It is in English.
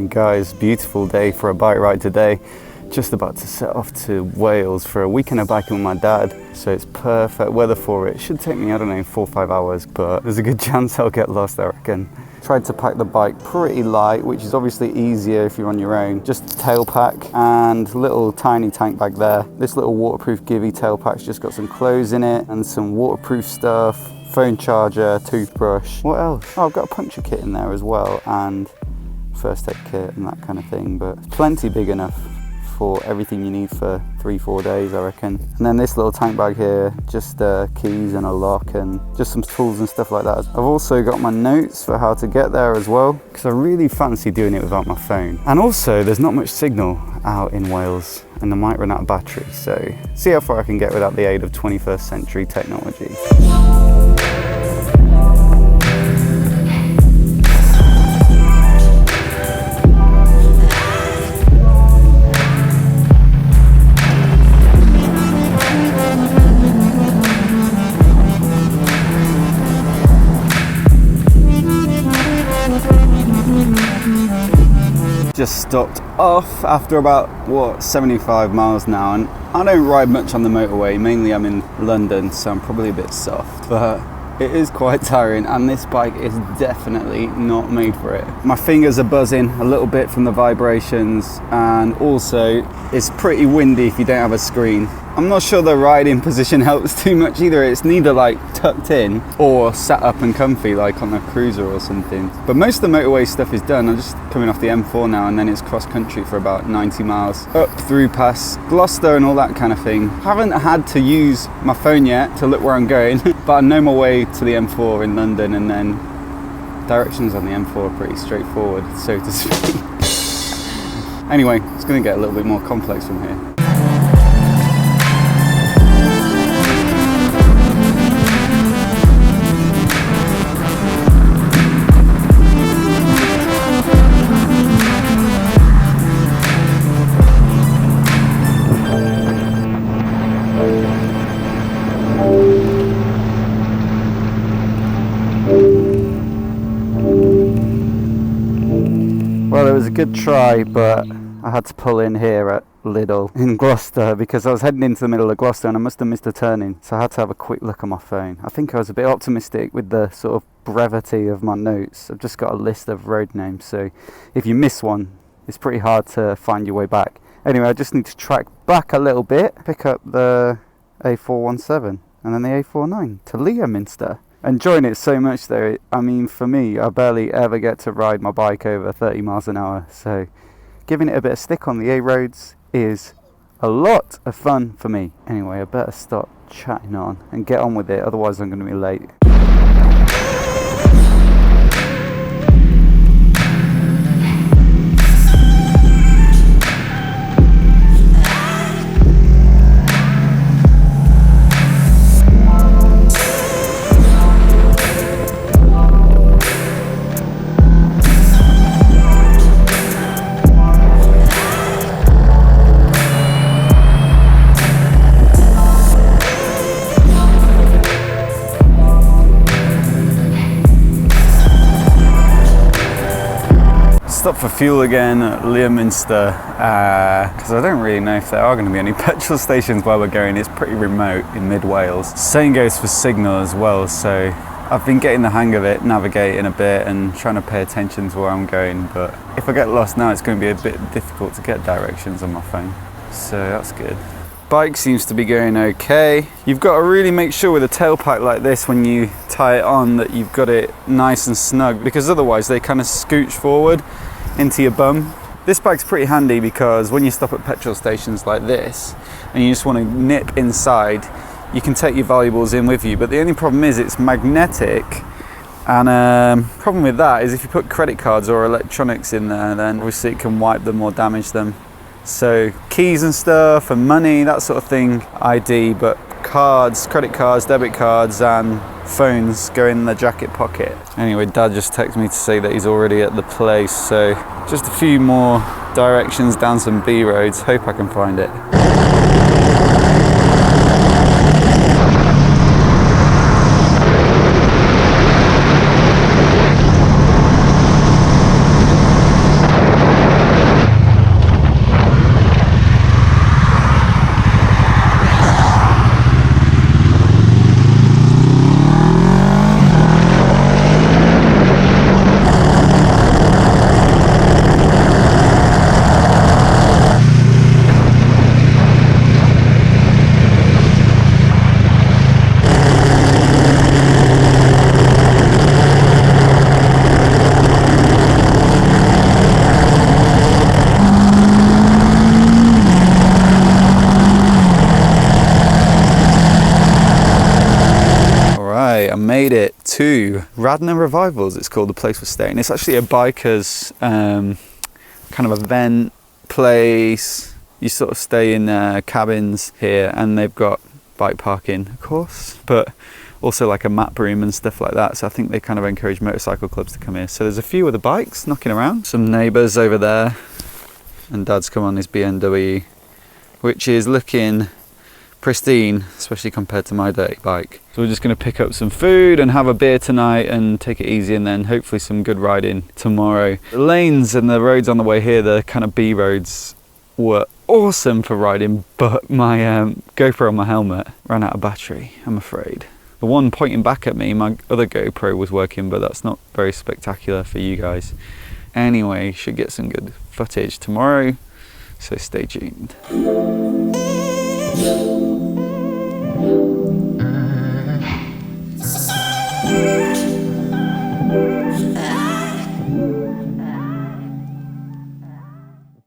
Morning guys, beautiful day for a bike ride today. Just about to set off to Wales for a weekend of biking with my dad, so it's perfect weather for it. Should take me, I don't know, 4 or 5 hours, but there's a good chance I'll get lost, I reckon. Tried to pack the bike pretty light, which is obviously easier if you're on your own. Just tail pack and little tiny tank bag there. This little waterproof Givey tail pack's just got some clothes in it and some waterproof stuff, phone charger, toothbrush. What else? Oh, I've got a puncture kit in there as well and first aid kit and that kind of thing, but plenty big enough for everything you need for 3-4 days, I reckon. And then this little tank bag here, just keys and a lock and just some tools and stuff like that. I've also got my notes for how to get there as well, because I really fancy doing it without my phone. And also there's not much signal out in Wales and I might run out of battery, so see how far I can get without the aid of 21st century technology. Just stopped off after about 75 miles now, and I don't ride much on the motorway. Mainly I'm in London, so I'm probably a bit soft, but it is quite tiring and this bike is definitely not made for it. My fingers are buzzing a little bit from the vibrations, and also it's pretty windy if you don't have a screen. I'm not sure the riding position helps too much either. It's neither like tucked in or sat up and comfy like on a cruiser or something. But most of the motorway stuff is done. I'm just coming off the M4 now, and then it's cross country for about 90 miles up through past Gloucester and all that kind of thing. Haven't had to use my phone yet to look where I'm going, but I know my way to the M4 in London, and then directions on the M4 are pretty straightforward, so to speak. Anyway, it's going to get a little bit more complex from here. Well, it was a good try, but I had to pull in here at Lidl in Gloucester because I was heading into the middle of Gloucester and I must have missed a turning, so I had to have a quick look on my phone. I think I was a bit optimistic with the sort of brevity of my notes. I've just got a list of road names, so if you miss one, it's pretty hard to find your way back. Anyway, I just need to track back a little bit, pick up the A417 and then the A49 to Leominster. Enjoying it so much though. I mean, for me, I barely ever get to ride my bike over 30 miles an hour, so giving it a bit of stick on the A roads is a lot of fun for me. Anyway, I better stop chatting on and get on with it, otherwise I'm going to be late. Stop for fuel again at Leominster because I don't really know if there are going to be any petrol stations where we're going. It's pretty remote in mid-Wales. Same goes for signal as well, so I've been getting the hang of it, navigating a bit and trying to pay attention to where I'm going, but if I get lost now it's going to be a bit difficult to get directions on my phone, so that's good. Bike seems to be going okay. You've got to really make sure with a tail pack like this when you tie it on that you've got it nice and snug, because otherwise they kind of scooch forward into your bum. This bike's pretty handy because when you stop at petrol stations like this and you just want to nip inside, you can take your valuables in with you, but the only problem is it's magnetic, and problem with that is if you put credit cards or electronics in there, then obviously it can wipe them or damage them. So keys and stuff and money, that sort of thing, ID, but cards, credit cards, debit cards and phones go in the jacket pocket. Anyway, Dad just texted me to say that he's already at the place, so just a few more directions down some B roads, hope I can find it. to Radnor Revivals, it's called, the place we're staying. It's actually a biker's kind of event place. You sort of stay in cabins here, and they've got bike parking, of course, but also like a map room and stuff like that. So I think they kind of encourage motorcycle clubs to come here. So there's a few of the bikes knocking around. Some neighbours over there, and Dad's come on his BMW, which is looking pristine, especially compared to my dirty bike. So we're just going to pick up some food and have a beer tonight and take it easy, and then hopefully some good riding tomorrow. The lanes and the roads on the way here, the kind of B roads, were awesome for riding, but my GoPro on my helmet ran out of battery, I'm afraid. The one pointing back at me, my other GoPro was working, but that's not very spectacular for you guys. Anyway, should get some good footage tomorrow, so stay tuned.